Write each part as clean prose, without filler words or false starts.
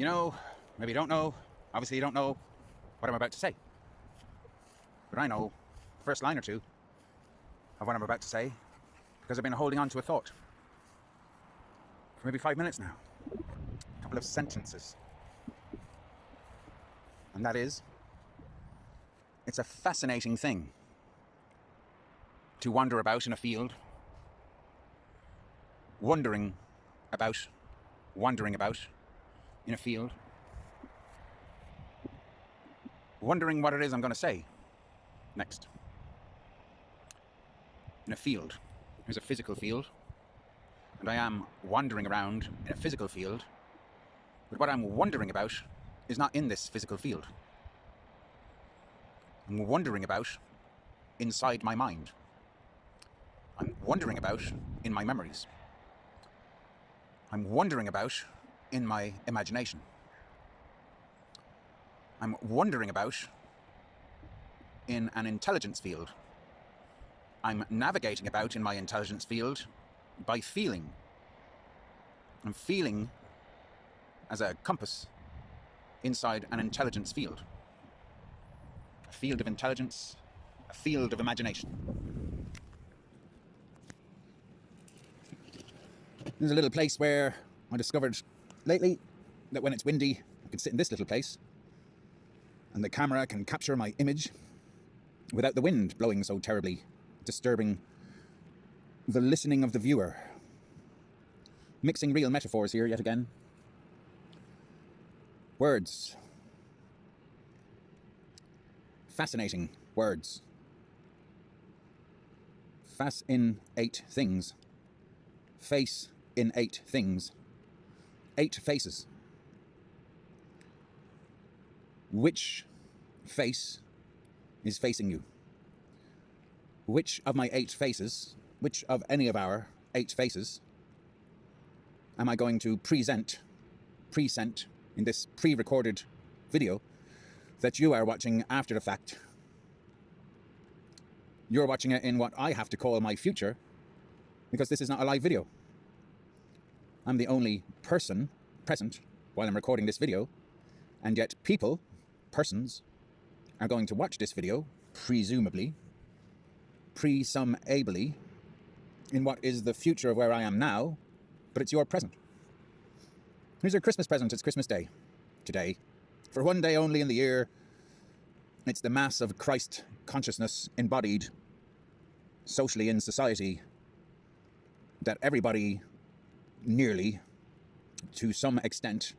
You know, maybe you don't know, obviously you don't know what I'm about to say. But I know the first line or two of what I'm about to say because I've been holding on to a thought for maybe 5 minutes now. A couple of sentences. And that is, it's a fascinating thing to wander about in a field, wandering about in a field, wondering what it is I'm going to say next. In a field, there's a physical field, and I am wandering around in a physical field, but what I'm wondering about is not in this physical field. I'm wondering about inside my mind. I'm wondering about in my memories. I'm wondering about in my imagination. I'm wondering about in an intelligence field. I'm navigating about in my intelligence field by feeling. I'm feeling as a compass inside an intelligence field. A field of intelligence, a field of imagination. There's a little place where I discovered lately that when it's windy, I can sit in this little place and the camera can capture my image without the wind blowing so terribly, disturbing the listening of the viewer. Mixing real metaphors here yet again. Words. Fascinating words. Fas in 8 things. Face in 8 things. 8 faces. Which face is facing you? Which of my 8 faces, which of any of our 8 faces, am I going to present in this pre-recorded video that you are watching after the fact? You're watching it in what I have to call my future, because this is not a live video. I'm the only person present while I'm recording this video, and yet persons, are going to watch this video, presumably, presumably, in what is the future of where I am now, but it's your present. Here's your Christmas present. It's Christmas Day. Today. For one day only in the year, it's the mass of Christ consciousness embodied socially in society that everybody, nearly, to some extent,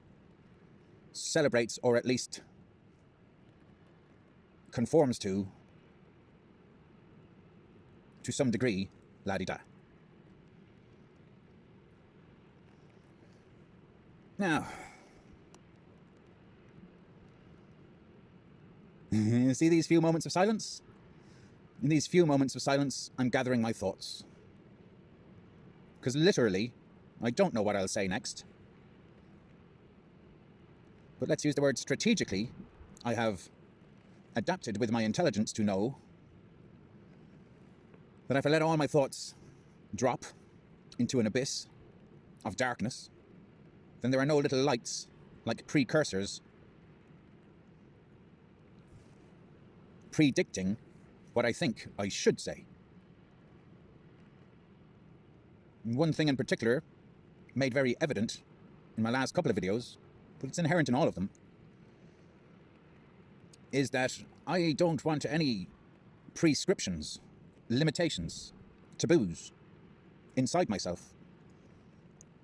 celebrates or at least conforms to some degree, la-di-da. Now, see these few moments of silence? In these few moments of silence, I'm gathering my thoughts. Because literally, I don't know what I'll say next. But let's use the word strategically. I have adapted with my intelligence to know that if I let all my thoughts drop into an abyss of darkness, then there are no little lights, like precursors, predicting what I think I should say. One thing in particular, made very evident in my last couple of videos, but it's inherent in all of them, is that I don't want any prescriptions, limitations, taboos inside myself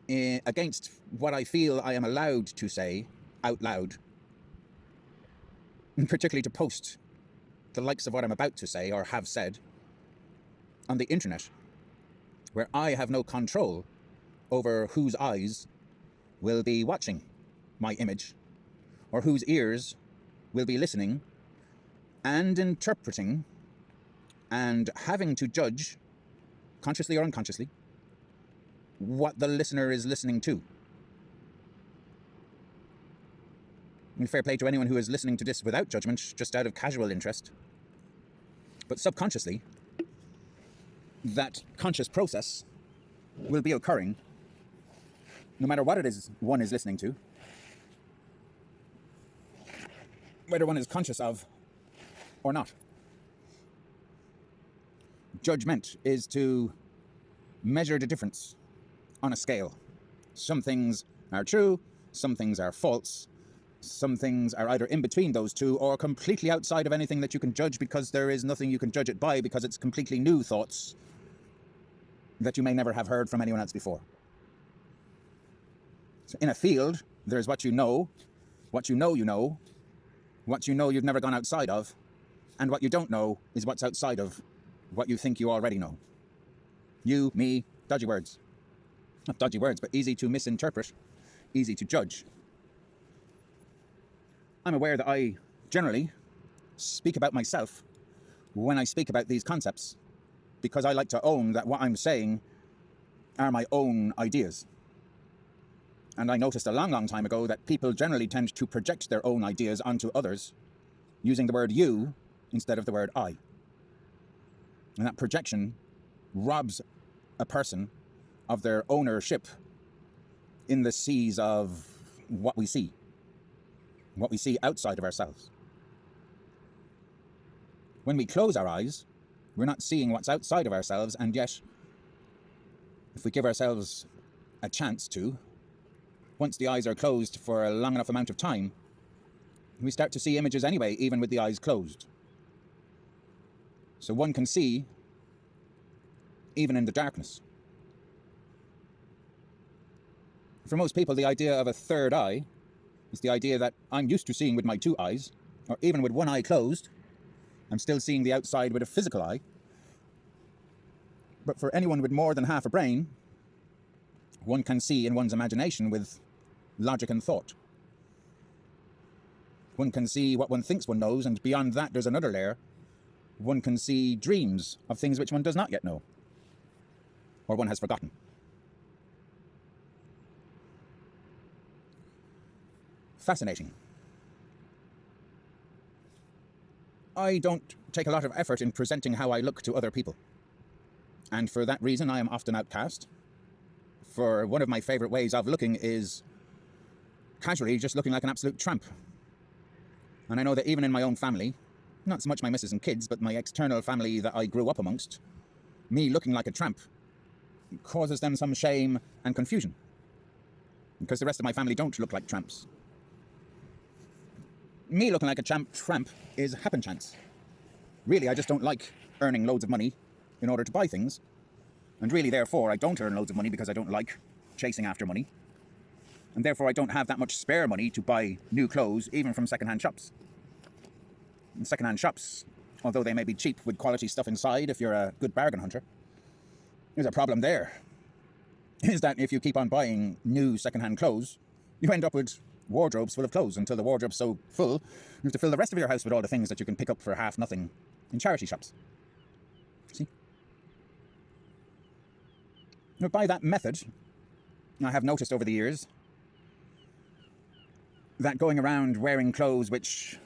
against what I feel I am allowed to say out loud, and particularly to post the likes of what I'm about to say or have said on the internet, where I have no control over whose eyes will be watching my image or whose ears will be listening and interpreting and having to judge, consciously or unconsciously, what the listener is listening to. And fair play to anyone who is listening to this without judgment, just out of casual interest. But subconsciously, that conscious process will be occurring no matter what it is one is listening to, whether one is conscious of or not. Judgment is to measure the difference on a scale. Some things are true, some things are false, some things are either in between those two or completely outside of anything that you can judge, because there is nothing you can judge it by, because it's completely new thoughts that you may never have heard from anyone else before. So in a field, there's what you know, what you know you know, what you know you've never gone outside of, and what you don't know is what's outside of what you think you already know. You, me, dodgy words. Not dodgy words, but easy to misinterpret, easy to judge. I'm aware that I generally speak about myself when I speak about these concepts, because I like to own that what I'm saying are my own ideas. And I noticed a long, long time ago that people generally tend to project their own ideas onto others using the word you instead of the word I. And that projection robs a person of their ownership in the seas of what we see outside of ourselves. When we close our eyes, we're not seeing what's outside of ourselves, and yet, if we give ourselves a chance to, once the eyes are closed for a long enough amount of time, we start to see images anyway, even with the eyes closed. So one can see even in the darkness. For most people, the idea of a third eye is the idea that I'm used to seeing with my two eyes, or even with one eye closed, I'm still seeing the outside with a physical eye. But for anyone with more than half a brain, one can see in one's imagination with logic and thought. One can see what one thinks one knows, and beyond that there's another layer. One can see dreams of things which one does not yet know, or one has forgotten. Fascinating. I don't take a lot of effort in presenting how I look to other people. And for that reason, I am often outcast. For one of my favorite ways of looking is casually just looking like an absolute tramp. And I know that even in my own family, not so much my missus and kids, but my external family that I grew up amongst, me looking like a tramp causes them some shame and confusion, because the rest of my family don't look like tramps. Me looking like a tramp is happen chance. Really, I just don't like earning loads of money in order to buy things. And really, therefore, I don't earn loads of money because I don't like chasing after money. And therefore, I don't have that much spare money to buy new clothes, even from second-hand shops. And second-hand shops, although they may be cheap with quality stuff inside if you're a good bargain hunter, there's a problem there. Is that if you keep on buying new second-hand clothes, you end up with wardrobes full of clothes until the wardrobe's so full, you have to fill the rest of your house with all the things that you can pick up for half nothing in charity shops. See? Now, by that method, I have noticed over the years that going around wearing clothes which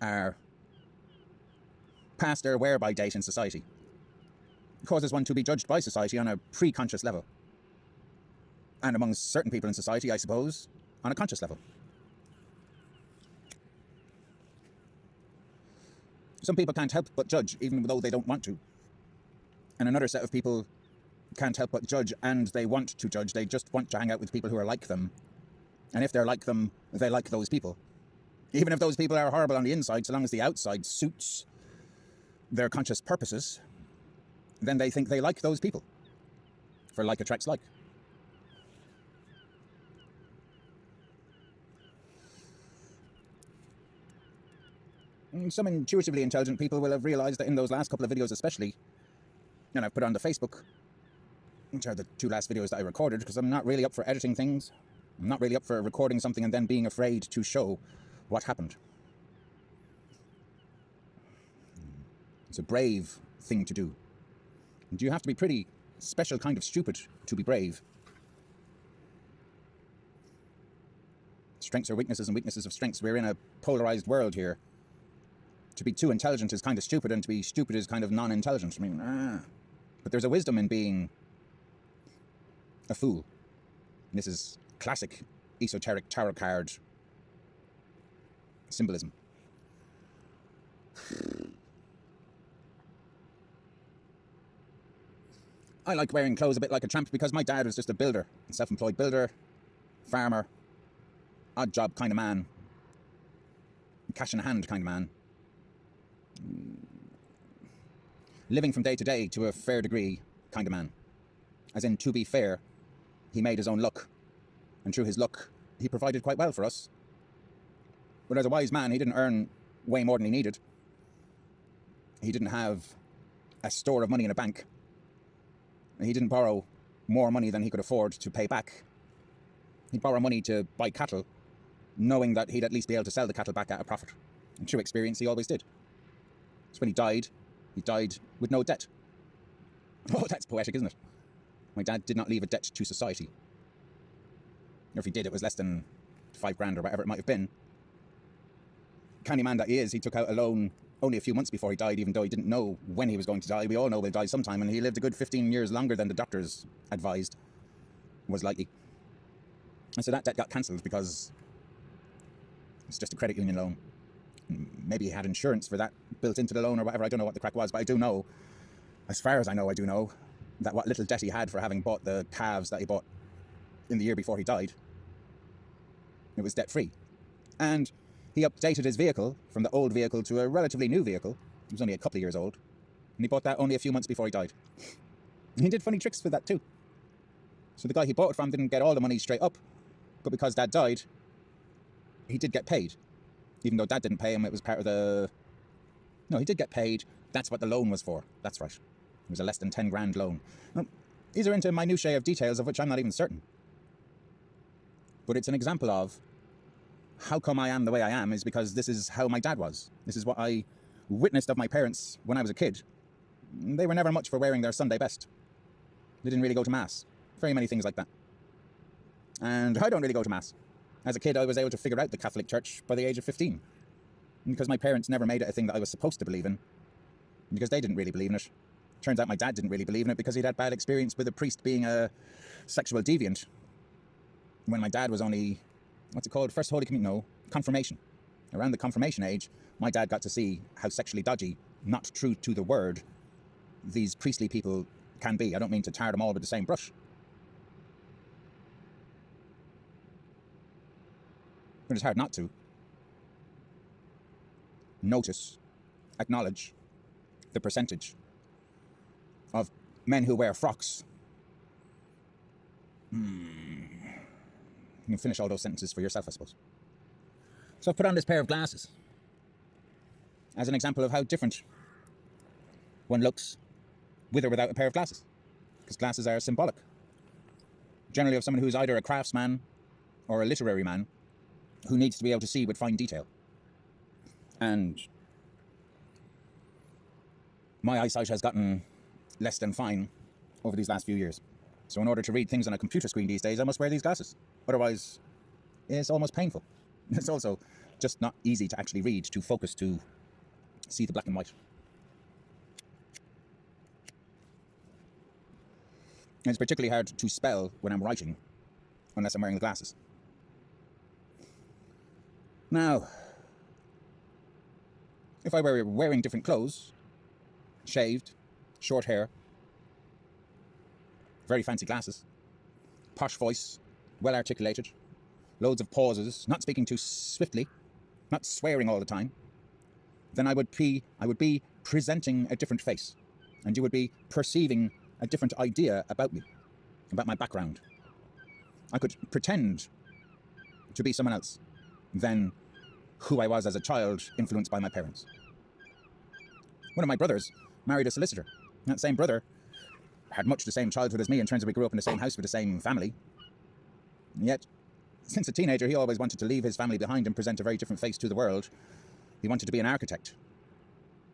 are past their wear-by date in society causes one to be judged by society on a pre-conscious level. And among certain people in society, I suppose, on a conscious level. Some people can't help but judge, even though they don't want to. And another set of people can't help but judge, and they want to judge. They just want to hang out with people who are like them. And if they're like them, they like those people. Even if those people are horrible on the inside, so long as the outside suits their conscious purposes, then they think they like those people. For like attracts like. Some intuitively intelligent people will have realized that in those last couple of videos especially, and I've put on the Facebook, which are the two last videos that I recorded, because I'm not really up for editing things. I'm not really up for recording something and then being afraid to show what happened. It's a brave thing to do. And you have to be pretty special kind of stupid to be brave. Strengths are weaknesses and weaknesses of strengths. We're in a polarized world here. To be too intelligent is kind of stupid, and to be stupid is kind of non-intelligent. I mean, but there's a wisdom in being a fool. This is classic esoteric tarot card symbolism. I like wearing clothes a bit like a tramp because my dad was just a builder, a self-employed builder, farmer, odd job kind of man, cash in hand kind of man. Living from day to day to a fair degree kind of man. As in, to be fair, he made his own luck. And through his luck, he provided quite well for us. But as a wise man, he didn't earn way more than he needed. He didn't have a store of money in a bank. He didn't borrow more money than he could afford to pay back. He'd borrow money to buy cattle, knowing that he'd at least be able to sell the cattle back at a profit. And through experience, he always did. So when he died with no debt. Oh, that's poetic, isn't it? My dad did not leave a debt to society. Or if he did, it was less than $5,000 or whatever it might have been. Canny man that he is, he took out a loan only a few months before he died, even though he didn't know when he was going to die. We all know he'll die sometime, and he lived a good 15 years longer than the doctors advised was likely. And so that debt got cancelled because it's just a credit union loan. Maybe he had insurance for that built into the loan or whatever. I don't know what the crack was, but I do know, as far as I know, that what little debt he had for having bought the calves that he bought in the year before he died, it was debt-free. And he updated his vehicle from the old vehicle to a relatively new vehicle. It was only a couple of years old. And he bought that only a few months before he died. And he did funny tricks with that too. So the guy he bought it from didn't get all the money straight up. But because Dad died, he did get paid. Even though Dad didn't pay him, it was part of the... No, he did get paid. That's what the loan was for. That's right. It was a less than 10 grand loan. Now, these are into minutiae of details of which I'm not even certain. But it's an example of how come I am the way I am is because this is how my dad was. This is what I witnessed of my parents when I was a kid. They were never much for wearing their Sunday best. They didn't really go to Mass. Very many things like that. And I don't really go to Mass. As a kid, I was able to figure out the Catholic Church by the age of 15. Because my parents never made it a thing that I was supposed to believe in. Because they didn't really believe in it. Turns out my dad didn't really believe in it because he'd had bad experience with a priest being a sexual deviant. When my dad was only... what's it called? First Holy Communion? No, confirmation. Around the confirmation age, my dad got to see how sexually dodgy, not true to the word, these priestly people can be. I don't mean to tar them all with the same brush. But it's hard not to. Notice, acknowledge the percentage of men who wear frocks. You can finish all those sentences for yourself, I suppose. So I've put on this pair of glasses as an example of how different one looks with or without a pair of glasses. Because glasses are symbolic. Generally of someone who's either a craftsman or a literary man who needs to be able to see with fine detail. And my eyesight has gotten less than fine over these last few years. So in order to read things on a computer screen these days, I must wear these glasses. Otherwise, it's almost painful. It's also just not easy to actually read, to focus, to see the black and white. And it's particularly hard to spell when I'm writing, unless I'm wearing the glasses. Now, if I were wearing different clothes, shaved, short hair, very fancy glasses, posh voice, well articulated, loads of pauses, not speaking too swiftly, not swearing all the time, then I would be presenting a different face, and you would be perceiving a different idea about me, about my background. I could pretend to be someone else than who I was as a child, influenced by my parents. One of my brothers married a solicitor. That same brother had much the same childhood as me in terms of we grew up in the same house with the same family. And yet, since a teenager, he always wanted to leave his family behind and present a very different face to the world. He wanted to be an architect.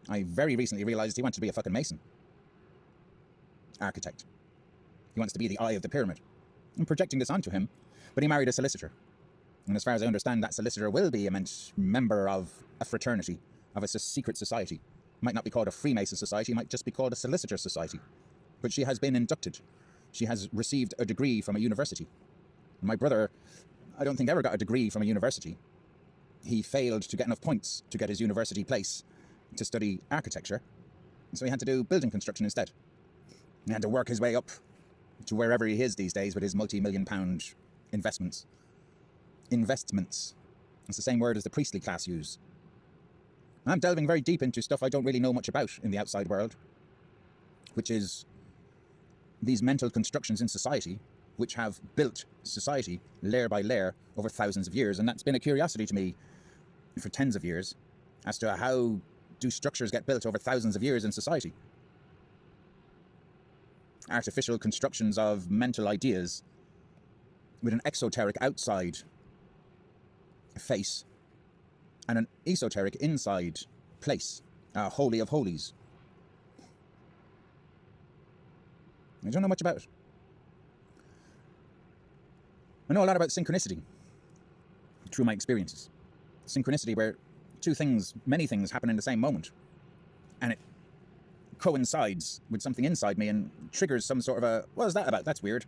I very recently realized he wanted to be a fucking mason. Architect. He wants to be the eye of the pyramid. I'm projecting this onto him, but he married a solicitor. And as far as I understand, that solicitor will be a member of a fraternity, of a secret society. It might not be called a Freemason society, it might just be called a solicitor society. But she has been inducted. She has received a degree from a university. My brother, I don't think ever got a degree from a university. He failed to get enough points to get his university place to study architecture, so he had to do building construction instead. He had to work his way up to wherever he is these days with his multi-million-pound investments. Investments. It's the same word as the priestly class use. I'm delving very deep into stuff I don't really know much about in the outside world, which is these mental constructions in society, which have built society layer by layer over thousands of years. And that's been a curiosity to me for tens of years, as to how do structures get built over thousands of years in society. Artificial constructions of mental ideas with an exoteric outside face and an esoteric inside place, a holy of holies. I don't know much about it. I know a lot about synchronicity through my experiences. Synchronicity where two things, many things happen in the same moment, and it coincides with something inside me and triggers some sort of a, what is that about? That's weird.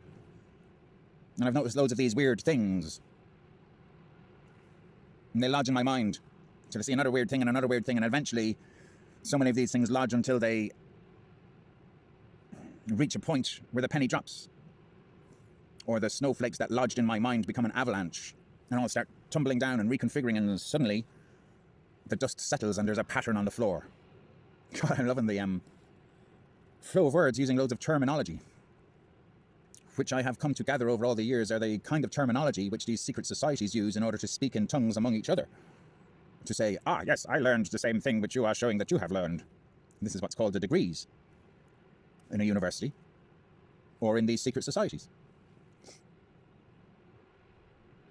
And I've noticed loads of these weird things, and they lodge in my mind till I see another weird thing and another weird thing, and eventually so many of these things lodge until they reach a point where the penny drops, or the snowflakes that lodged in my mind become an avalanche and all start tumbling down and reconfiguring, and suddenly the dust settles and there's a pattern on the floor. God, I'm loving the flow of words using loads of terminology, which I have come to gather over all the years are the kind of terminology which these secret societies use in order to speak in tongues among each other. To say, ah, yes, I learned the same thing which you are showing that you have learned. This is what's called the degrees in a university or in these secret societies.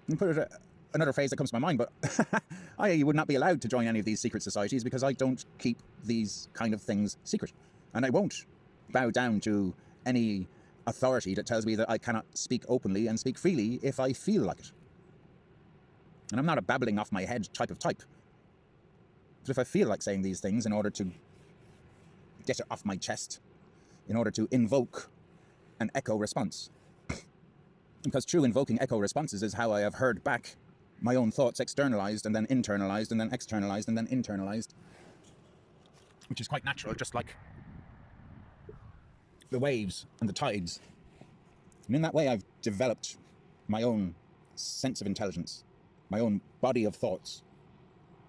And put it another phrase that comes to my mind, but I would not be allowed to join any of these secret societies because I don't keep these kind of things secret. And I won't bow down to any authority that tells me that I cannot speak openly and speak freely if I feel like it. And I'm not a babbling off my head type of type. But if I feel like saying these things in order to get it off my chest, in order to invoke an echo response, because true invoking echo responses is how I have heard back my own thoughts externalized and then internalized and then externalized and then internalized, which is quite natural, just like the waves and the tides. And in that way, I've developed my own sense of intelligence, my own body of thoughts.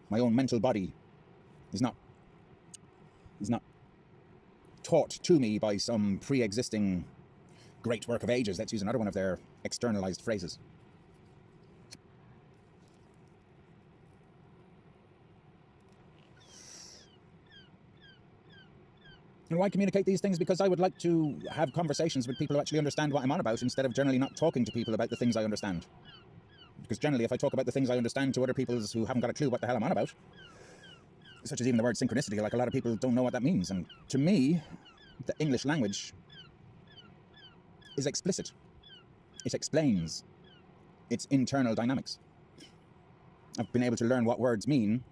My own mental body is not taught to me by some pre-existing great work of ages. Let's use another one of their externalized phrases. And why communicate these things? Because I would like to have conversations with people who actually understand what I'm on about, instead of generally not talking to people about the things I understand. Because generally, if I talk about the things I understand to other people who haven't got a clue what the hell I'm on about, such as even the word synchronicity, like a lot of people don't know what that means. And to me, the English language is explicit. It explains its internal dynamics. I've been able to learn what words mean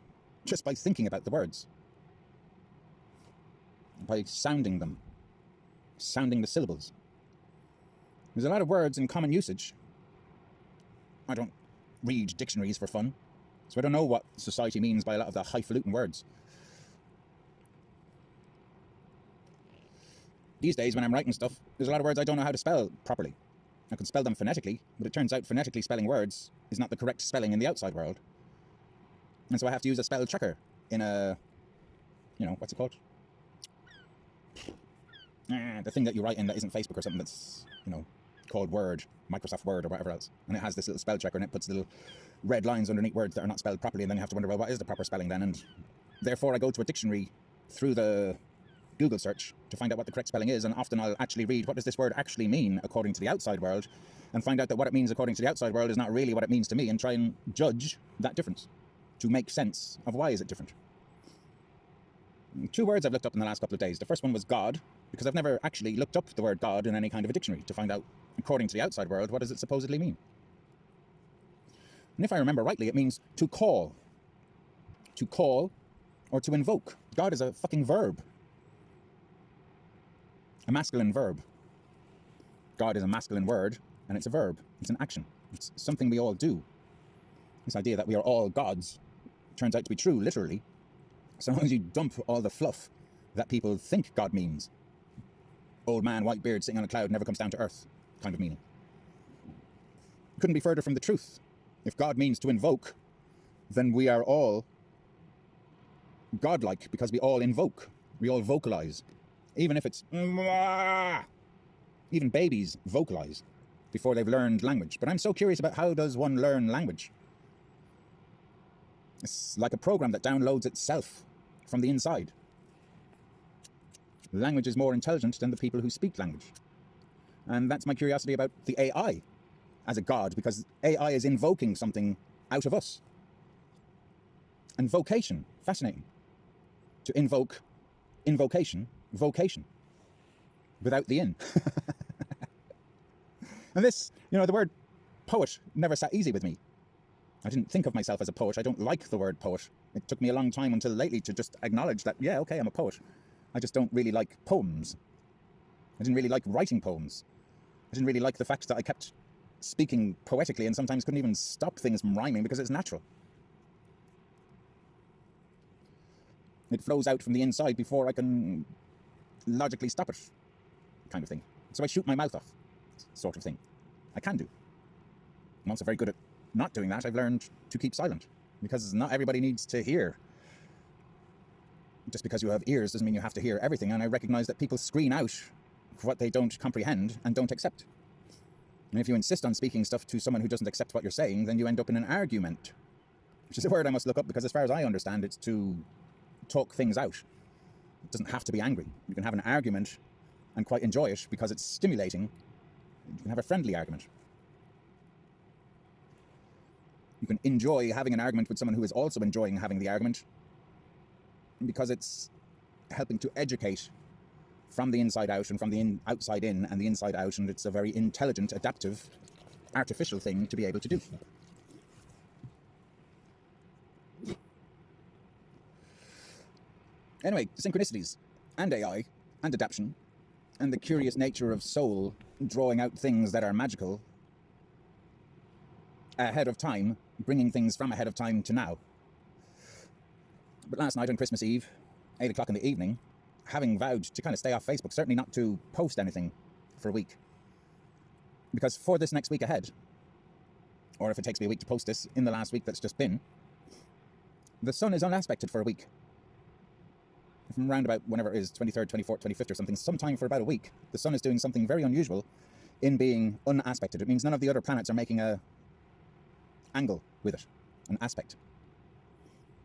just by thinking about the words, by sounding them, sounding the syllables. There's a lot of words in common usage. I don't read dictionaries for fun, so I don't know what society means by a lot of the highfalutin words. These days, when I'm writing stuff, there's a lot of words I don't know how to spell properly. I can spell them phonetically, but it turns out phonetically spelling words is not the correct spelling in the outside world. And so I have to use a spell checker in a, what's it called? The thing that you write in that isn't Facebook or something that's, called Word, Microsoft Word or whatever else. And it has this little spell checker and it puts little red lines underneath words that are not spelled properly, and then you have to wonder, well, what is the proper spelling then? And therefore I go to a dictionary through the Google search to find out what the correct spelling is, and often I'll actually read, what does this word actually mean according to the outside world, and find out that what it means according to the outside world is not really what it means to me, and try and judge that difference to make sense of why is it different. Two words I've looked up in the last couple of days. The first one was God, because I've never actually looked up the word God in any kind of a dictionary to find out, according to the outside world, what does it supposedly mean. And if I remember rightly, it means to call. To call or to invoke. God is a fucking verb. A masculine verb. God is a masculine word, and it's a verb. It's an action. It's something we all do. This idea that we are all gods turns out to be true, literally, so long as you dump all the fluff that people think God means. Old man, white beard, sitting on a cloud, never comes down to earth kind of meaning. Couldn't be further from the truth. If God means to invoke, then we are all godlike because we all invoke. We all vocalize. Even if it's... Even babies vocalize before they've learned language. But I'm so curious about how does one learn language? It's like a program that downloads itself from the inside. Language is more intelligent than the people who speak language. And that's my curiosity about the AI as a god, because AI is invoking something out of us. And vocation, fascinating. To invoke, invocation, vocation, without the in. And this, the word poet never sat easy with me. I didn't think of myself as a poet. I don't like the word poet. It took me a long time until lately to just acknowledge that, yeah, okay, I'm a poet. I just don't really like poems. I didn't really like writing poems. I didn't really like the fact that I kept speaking poetically and sometimes couldn't even stop things from rhyming because it's natural. It flows out from the inside before I can logically stop it, kind of thing. So I shoot my mouth off, sort of thing. I can do. I'm also very good at not doing that. I've learned to keep silent because not everybody needs to hear. Just because you have ears doesn't mean you have to hear everything, and I recognize that people screen out what they don't comprehend and don't accept. And if you insist on speaking stuff to someone who doesn't accept what you're saying, then you end up in an argument, which is a word I must look up because as far as I understand, it's to talk things out. It doesn't have to be angry. You can have an argument and quite enjoy it because it's stimulating. You can have a friendly argument. You can enjoy having an argument with someone who is also enjoying having the argument because it's helping to educate from the inside out and from the outside in and the inside out, and it's a very intelligent, adaptive, artificial thing to be able to do. Anyway, synchronicities and AI and adaption and the curious nature of soul drawing out things that are magical ahead of time, bringing things from ahead of time to now. But last night on Christmas Eve, 8 o'clock in the evening, having vowed to kind of stay off Facebook, certainly not to post anything for a week. Because for this next week ahead, or if it takes me a week to post this in the last week that's just been, the sun is unaspected for a week. From around about whenever it is, 23rd, 24th, 25th or something, sometime for about a week, the sun is doing something very unusual in being unaspected. It means none of the other planets are making a angle with it, an aspect.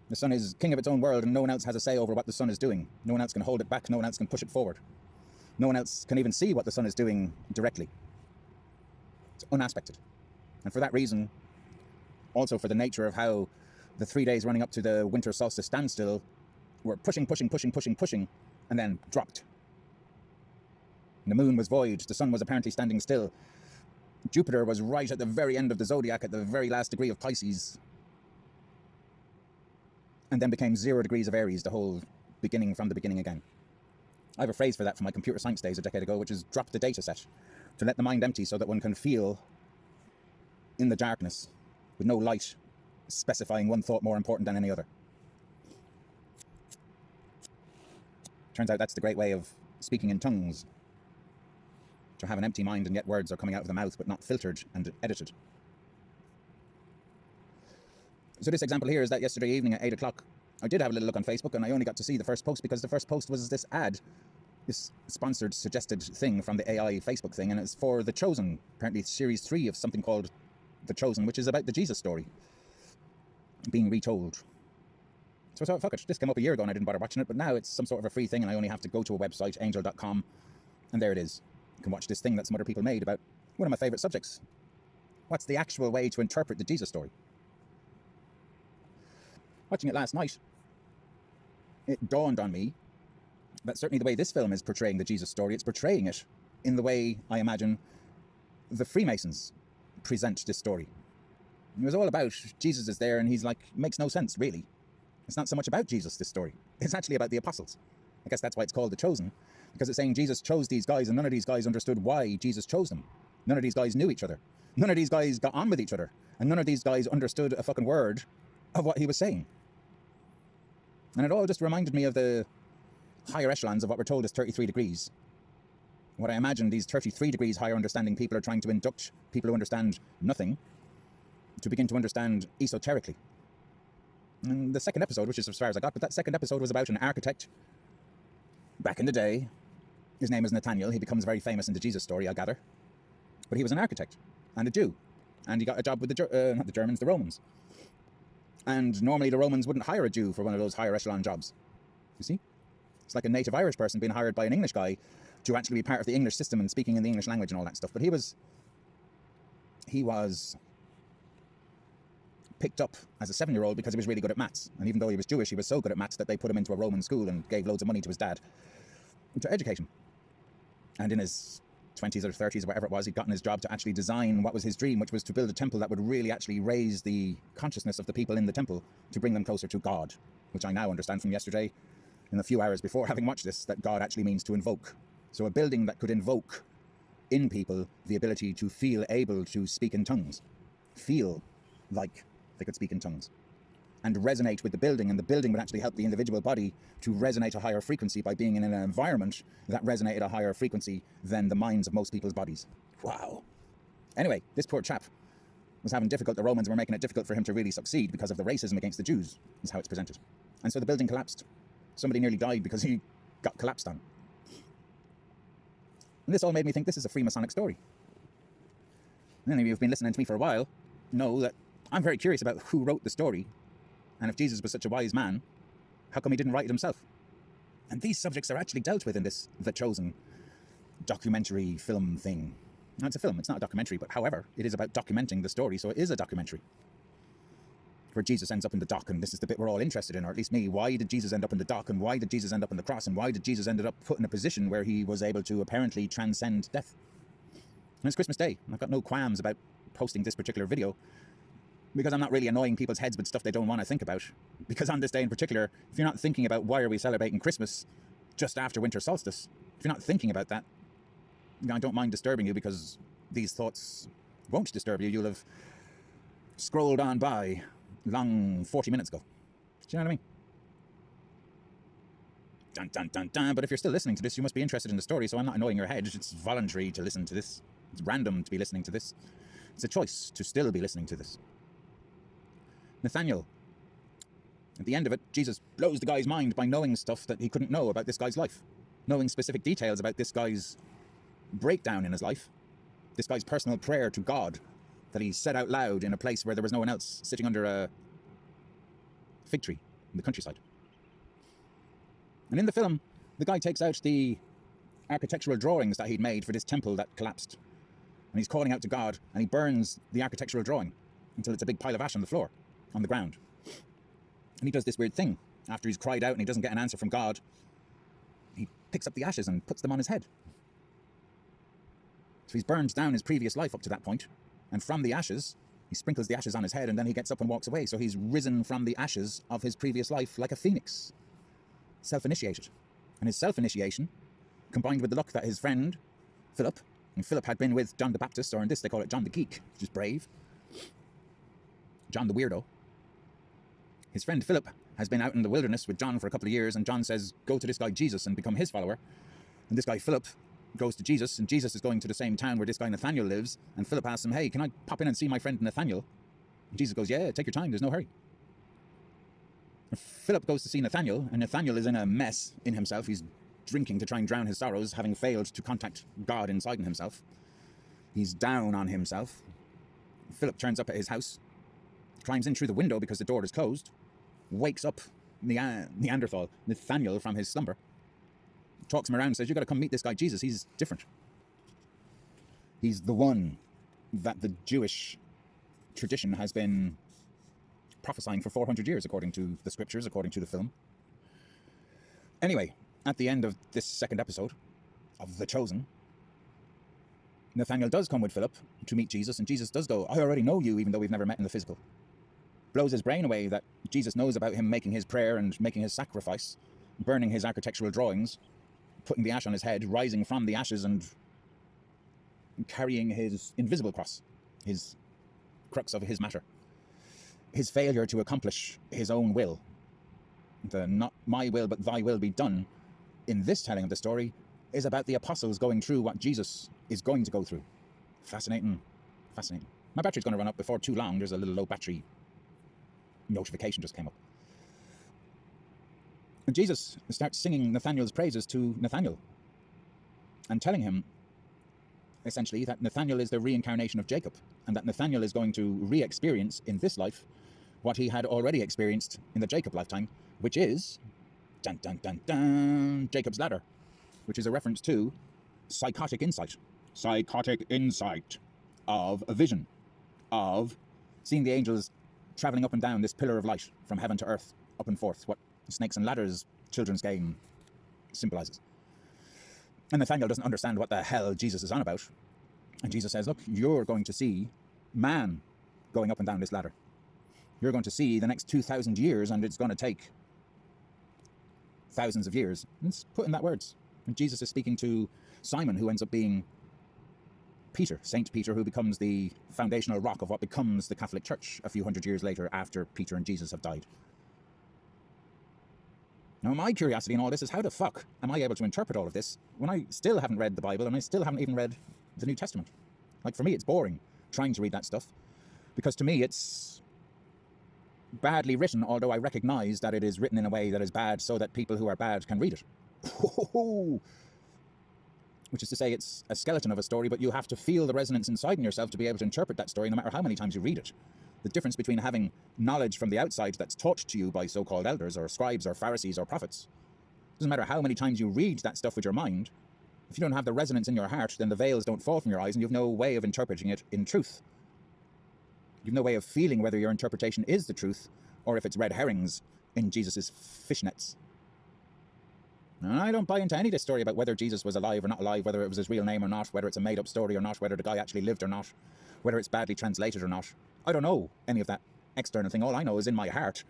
The sun is king of its own world and no one else has a say over what the sun is doing. No one else can hold it back, no one else can push it forward. No one else can even see what the sun is doing directly. It's unaspected. And for that reason, also for the nature of how the 3 days running up to the winter solstice standstill were pushing, and then dropped. And the moon was void, the sun was apparently standing still. Jupiter was right at the very end of the zodiac, at the very last degree of Pisces, and then became 0 degrees of Aries, the whole beginning from the beginning again. I have a phrase for that from my computer science days a decade ago, which is drop the data set, to let the mind empty so that one can feel in the darkness, with no light specifying one thought more important than any other. Turns out that's the great way of speaking in tongues. To have an empty mind and yet words are coming out of the mouth but not filtered and edited. So this example here is that yesterday evening at 8 o'clock, I did have a little look on Facebook and I only got to see the first post because the first post was this ad, this sponsored, suggested thing from the AI Facebook thing, and it's for The Chosen, apparently series 3 of something called The Chosen, which is about the Jesus story being retold. So I thought, fuck it, this came up a year ago and I didn't bother watching it, but now it's some sort of a free thing and I only have to go to a website, angel.com, and there it is. You can watch this thing that some other people made about one of my favourite subjects. What's the actual way to interpret the Jesus story? Watching it last night, it dawned on me that certainly the way this film is portraying the Jesus story, it's portraying it in the way, I imagine, the Freemasons present this story. It was all about Jesus is there and he's like, makes no sense, really. It's not so much about Jesus, this story. It's actually about the apostles. I guess that's why it's called The Chosen, because it's saying Jesus chose these guys and none of these guys understood why Jesus chose them. None of these guys knew each other. None of these guys got on with each other. And none of these guys understood a fucking word of what he was saying. And it all just reminded me of the higher echelons of what we're told is 33 degrees. What I imagine these 33 degrees higher understanding people are trying to induct people who understand nothing to begin to understand esoterically. And the second episode, which is as far as I got, but that second episode was about an architect back in the day. His name is Nathaniel. He becomes very famous in the Jesus story, I gather. But he was an architect and a Jew. And he got a job with not the Germans, the Romans. And normally the Romans wouldn't hire a Jew for one of those higher echelon jobs. You see? It's like a native Irish person being hired by an English guy to actually be part of the English system and speaking in the English language and all that stuff. But he was picked up as a 7-year-old because he was really good at maths. And even though he was Jewish, he was so good at maths that they put him into a Roman school and gave loads of money to his dad to educate him. And in his 20s or 30s or whatever it was, he'd gotten his job to actually design what was his dream, which was to build a temple that would really actually raise the consciousness of the people in the temple to bring them closer to God, which I now understand from yesterday, in the few hours before having watched this, that God actually means to invoke. So a building that could invoke in people the ability to feel able to speak in tongues, feel like they could speak in tongues, and resonate with the building, and the building would actually help the individual body to resonate a higher frequency by being in an environment that resonated a higher frequency than the minds of most people's bodies. Wow. Anyway, this poor chap was having difficult. The Romans were making it difficult for him to really succeed because of the racism against the Jews, is how it's presented. And so the building collapsed. Somebody nearly died because he got collapsed on. And this all made me think this is a Freemasonic story. And any of you who've been listening to me for a while know that I'm very curious about who wrote the story. And if Jesus was such a wise man, how come he didn't write it himself? And these subjects are actually dealt with in this The Chosen documentary film thing. Now, it's a film, it's not a documentary, but however, it is about documenting the story, so it is a documentary. Where Jesus ends up in the dock, and this is the bit we're all interested in, or at least me. Why did Jesus end up in the dock, and why did Jesus end up on the cross, and why did Jesus end up put in a position where he was able to apparently transcend death? And it's Christmas Day, and I've got no qualms about posting this particular video, because I'm not really annoying people's heads with stuff they don't want to think about. Because on this day in particular, if you're not thinking about why are we celebrating Christmas just after winter solstice, if you're not thinking about that, I don't mind disturbing you, because these thoughts won't disturb you. You'll have scrolled on by long 40 minutes ago. Do you know what I mean? Dun, dun, dun, dun. But if you're still listening to this, you must be interested in the story, so I'm not annoying your head. It's voluntary to listen to this. It's random to be listening to this. It's a choice to still be listening to this. Nathaniel. At the end of it, Jesus blows the guy's mind by knowing stuff that he couldn't know about this guy's life. Knowing specific details about this guy's breakdown in his life. This guy's personal prayer to God that he said out loud in a place where there was no one else, sitting under a fig tree in the countryside. And in the film, the guy takes out the architectural drawings that he'd made for this temple that collapsed. And he's calling out to God, and he burns the architectural drawing until it's a big pile of ash on the floor, on the ground. And he does this weird thing. After he's cried out and he doesn't get an answer from God, he picks up the ashes and puts them on his head. So he's burned down his previous life up to that point, and from the ashes, he sprinkles the ashes on his head, and then he gets up and walks away. So he's risen from the ashes of his previous life like a phoenix, self-initiated. And his self-initiation, combined with the luck that his friend, Philip, and Philip had been with John the Baptist, or in this they call it John the Geek, which is brave, John the Weirdo. His friend Philip has been out in the wilderness with John for a couple of years, and John says, go to this guy Jesus and become his follower. And this guy Philip goes to Jesus, and Jesus is going to the same town where this guy Nathaniel lives, and Philip asks him, hey, can I pop in and see my friend Nathaniel? And Jesus goes, yeah, take your time, there's no hurry. And Philip goes to see Nathaniel, and Nathaniel is in a mess in himself. He's drinking to try and drown his sorrows, having failed to contact God inside in himself. He's down on himself. Philip turns up at his house, climbs in through the window because the door is closed, wakes up Neanderthal, Nathaniel, from his slumber, talks him around and says, you've got to come meet this guy Jesus, he's different. He's the one that the Jewish tradition has been prophesying for 400 years, according to the scriptures, according to the film. Anyway, at the end of this second episode of The Chosen, Nathaniel does come with Philip to meet Jesus, and Jesus does go, I already know you, even though we've never met in the physical. Blows his brain away that Jesus knows about him making his prayer and making his sacrifice, burning his architectural drawings, putting the ash on his head, rising from the ashes and carrying his invisible cross, his crux of his matter, his failure to accomplish his own will. The not my will but thy will be done in this telling of the story is about the apostles going through what Jesus is going to go through. Fascinating. Fascinating. My battery's going to run up before too long. There's a little low battery notification just came up. And Jesus starts singing Nathanael's praises to Nathanael and telling him essentially that Nathanael is the reincarnation of Jacob, and that Nathanael is going to re-experience in this life what he had already experienced in the Jacob lifetime, which is dun dun dun dun Jacob's ladder, which is a reference to psychotic insight. Psychotic insight of a vision of seeing the angels traveling up and down this pillar of light from heaven to earth, up and forth, what Snakes and Ladders children's game symbolizes. And Nathanael doesn't understand what the hell Jesus is on about. And Jesus says, look, you're going to see man going up and down this ladder. You're going to see the next 2,000 years, and it's going to take thousands of years. And it's put in that words. And Jesus is speaking to Simon, who ends up being Peter, Saint Peter, who becomes the foundational rock of what becomes the Catholic Church a few hundred years later after Peter and Jesus have died. Now, my curiosity in all this is how the fuck am I able to interpret all of this when I still haven't read the Bible and I still haven't even read the New Testament? Like, for me, it's boring trying to read that stuff, because to me it's badly written, although I recognize that it is written in a way that is bad so that people who are bad can read it. Which is to say, it's a skeleton of a story, but you have to feel the resonance inside in yourself to be able to interpret that story, no matter how many times you read it. The difference between having knowledge from the outside that's taught to you by so-called elders or scribes or Pharisees or prophets, doesn't matter how many times you read that stuff with your mind, if you don't have the resonance in your heart, then the veils don't fall from your eyes and you have no way of interpreting it in truth. You have no way of feeling whether your interpretation is the truth or if it's red herrings in Jesus's fishnets. And I don't buy into any of this story about whether Jesus was alive or not alive, whether it was his real name or not, whether it's a made-up story or not, whether the guy actually lived or not, whether it's badly translated or not. I don't know any of that external thing. All I know is in my heart,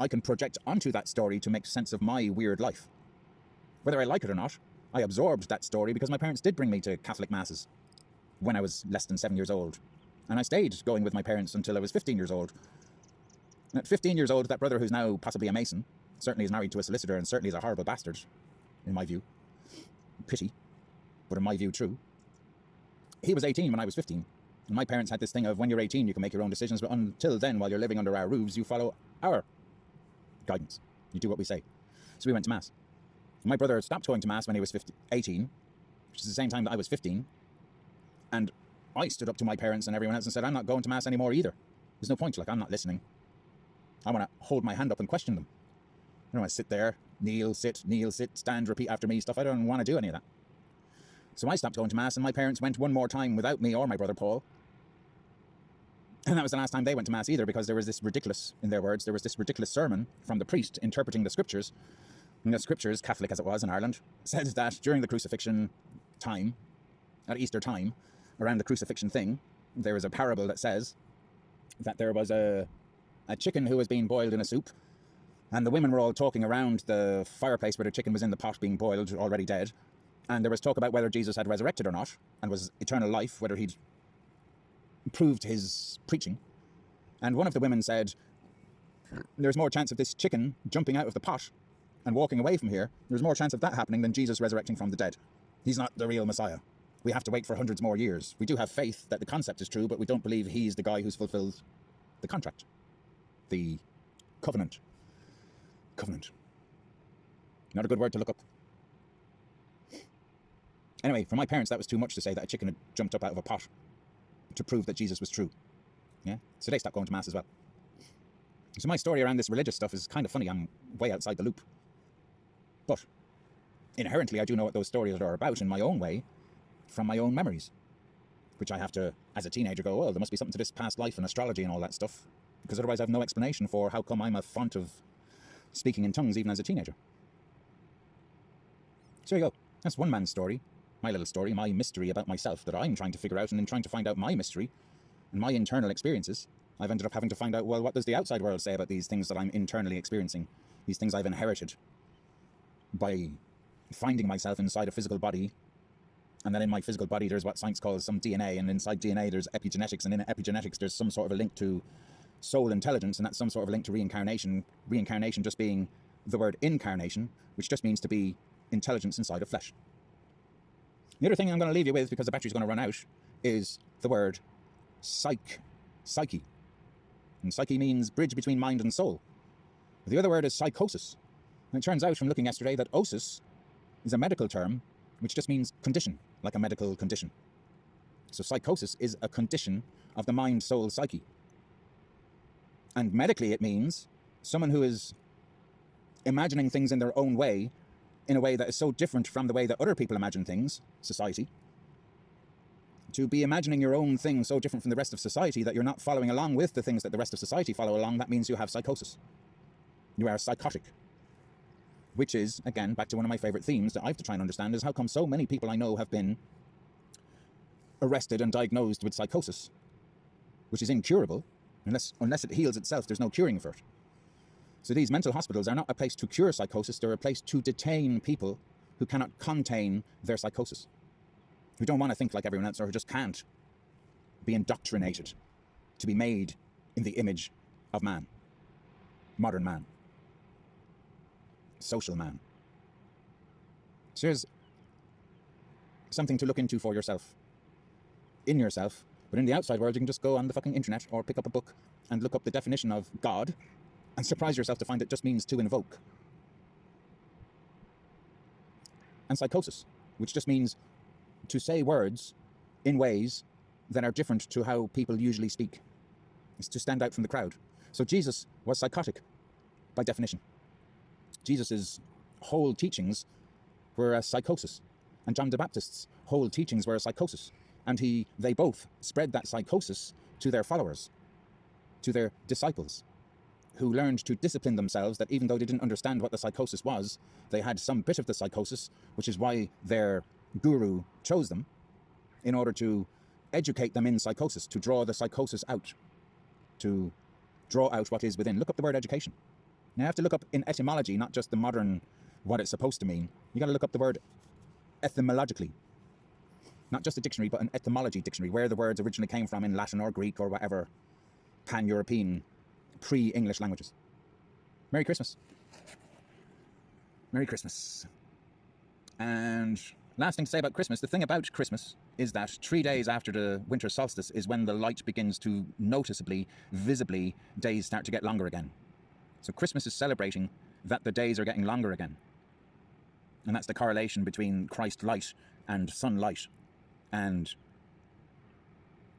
I can project onto that story to make sense of my weird life. Whether I like it or not, I absorbed that story because my parents did bring me to Catholic masses when I was less than 7 years old. And I stayed going with my parents until I was 15 years old. And at 15 years old, that brother who's now possibly a Mason, certainly is married to a solicitor and certainly is a horrible bastard, in my view. Pity, but in my view, true. He was 18 when I was 15. And my parents had this thing of, when you're 18, you can make your own decisions, but until then, while you're living under our roofs, you follow our guidance. You do what we say. So we went to Mass. My brother stopped going to Mass when he was 18, which is the same time that I was 15. And I stood up to my parents and everyone else and said, I'm not going to Mass anymore either. There's no point, like, I'm not listening. I want to hold my hand up and question them. I don't want to sit there, kneel, sit, stand, repeat after me stuff. I don't want to do any of that. So I stopped going to Mass, and my parents went one more time without me or my brother Paul. And that was the last time they went to Mass either, because there was this ridiculous, in their words, there was this ridiculous sermon from the priest interpreting the scriptures. And the scriptures, Catholic as it was in Ireland, said that during the crucifixion time, at Easter time, around the crucifixion thing, there was a parable that says that there was a chicken who was being boiled in a soup, and the women were all talking around the fireplace where the chicken was in the pot being boiled, already dead. And there was talk about whether Jesus had resurrected or not, and was eternal life, whether he'd proved his preaching. And one of the women said, there's more chance of this chicken jumping out of the pot and walking away from here. There's more chance of that happening than Jesus resurrecting from the dead. He's not the real Messiah. We have to wait for hundreds more years. We do have faith that the concept is true, but we don't believe he's the guy who's fulfilled the contract. The covenant. Covenant. Not a good word to look up. Anyway, for my parents, that was too much to say that a chicken had jumped up out of a pot to prove that Jesus was true. Yeah? So they stopped going to Mass as well. So my story around this religious stuff is kind of funny. I'm way outside the loop. But inherently, I do know what those stories are about in my own way, from my own memories, which I have to, as a teenager, go, well, there must be something to this past life and astrology and all that stuff, because otherwise I have no explanation for how come I'm a font of speaking in tongues even as a teenager. So there you go. That's one man's story. My little story, my mystery about myself that I'm trying to figure out, and in trying to find out my mystery and my internal experiences, I've ended up having to find out, well, what does the outside world say about these things that I'm internally experiencing, these things I've inherited by finding myself inside a physical body And then in my physical body, there's what science calls some DNA, and inside DNA there's epigenetics, and in epigenetics there's some sort of a link to soul intelligence, and that's some sort of a link to reincarnation. Reincarnation just being the word incarnation, which just means to be intelligence inside of flesh. The other thing I'm going to leave you with, because the battery's going to run out, is the word psyche. And psyche means bridge between mind and soul. The other word is psychosis. And it turns out from looking yesterday that osis is a medical term which just means condition, like a medical condition. So psychosis is a condition of the mind, soul, psyche. And medically it means someone who is imagining things in their own way, in a way that is so different from the way that other people imagine things, society. To be imagining your own thing so different from the rest of society that you're not following along with the things that the rest of society follow along, that means you have psychosis. You are psychotic. Which is, again, back to one of my favorite themes that I have to try and understand, is how come so many people I know have been arrested and diagnosed with psychosis, which is incurable. Unless it heals itself, there's no curing for it. So these mental hospitals are not a place to cure psychosis, they're a place to detain people who cannot contain their psychosis, who don't want to think like everyone else, or who just can't be indoctrinated to be made in the image of man, modern man, social man. So here's something to look into for yourself, in yourself, but in the outside world you can just go on the fucking internet or pick up a book and look up the definition of God and surprise yourself to find it just means to invoke. And psychosis, which just means to say words in ways that are different to how people usually speak. It's to stand out from the crowd. So Jesus was psychotic by definition. Jesus' whole teachings were a psychosis, and John the Baptist's whole teachings were a psychosis, and they both spread that psychosis to their followers, to their disciples, who learned to discipline themselves, that even though they didn't understand what the psychosis was, they had some bit of the psychosis, which is why their guru chose them, in order to educate them in psychosis, to draw the psychosis out, to draw out what is within. Look up the word education. Now you have to look up in etymology, not just the modern, what it's supposed to mean. You got to look up the word etymologically. Not just a dictionary, but an etymology dictionary, where the words originally came from in Latin or Greek or whatever pan-European pre-English languages. Merry Christmas. Merry Christmas. And last thing to say about Christmas, the thing about Christmas is that 3 days after the winter solstice is when the light begins to noticeably, visibly, days start to get longer again. So Christmas is celebrating that the days are getting longer again. And that's the correlation between Christ light and sunlight. And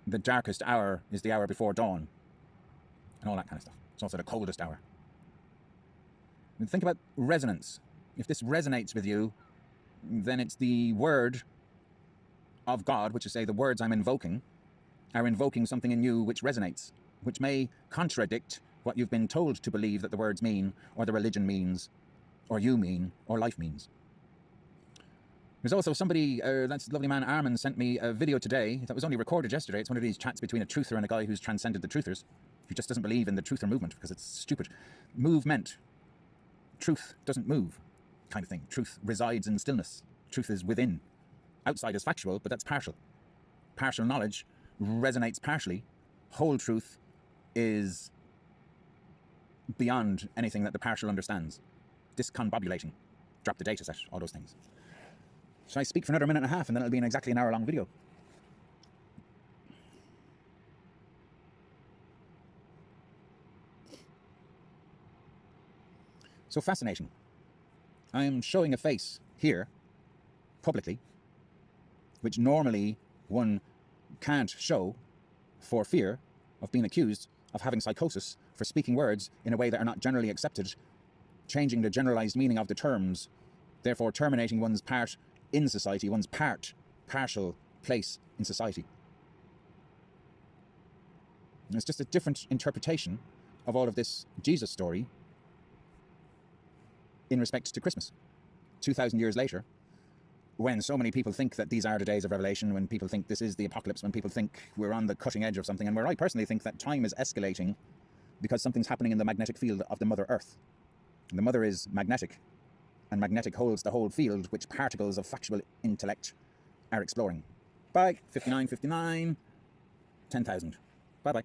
the darkest hour is the hour before dawn. And all that kind of stuff. It's also the coldest hour. And think about resonance. If this resonates with you, then it's the word of God, which is, say, the words I'm invoking, are invoking something in you which resonates, which may contradict what you've been told to believe that the words mean, or the religion means, or you mean, or life means. There's also somebody, that's the lovely man Armin, sent me a video today that was only recorded yesterday. It's one of these chats between a truther and a guy who's transcended the truthers, who just doesn't believe in the truther movement because it's stupid. Movement. Truth doesn't move, kind of thing. Truth resides in stillness. Truth is within. Outside is factual, but that's partial. Partial knowledge resonates partially. Whole truth is beyond anything that the partial understands. Discombobulating. Drop the data set, all those things. Shall I speak for another minute and a half, and then it'll be exactly an hour-long video? So fascinating. I'm showing a face here, publicly, which normally one can't show for fear of being accused of having psychosis for speaking words in a way that are not generally accepted, changing the generalized meaning of the terms, therefore terminating one's part in society, one's partial place in society. And it's just a different interpretation of all of this Jesus story in respect to Christmas. 2,000 years later, when so many people think that these are the days of Revelation, when people think this is the apocalypse, when people think we're on the cutting edge of something, and where I personally think that time is escalating because something's happening in the magnetic field of the Mother Earth. And the Mother is magnetic, and magnetic holds the whole field, which particles of factual intellect are exploring. Bye. 59.59. 10,000. Bye-bye.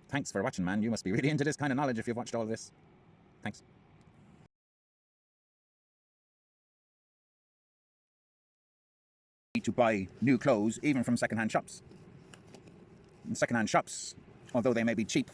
Thanks for watching, man. You must be really into this kind of knowledge if you've watched all of this. Thanks. To buy new clothes, even from second-hand shops. Second-hand shops, although they may be cheap,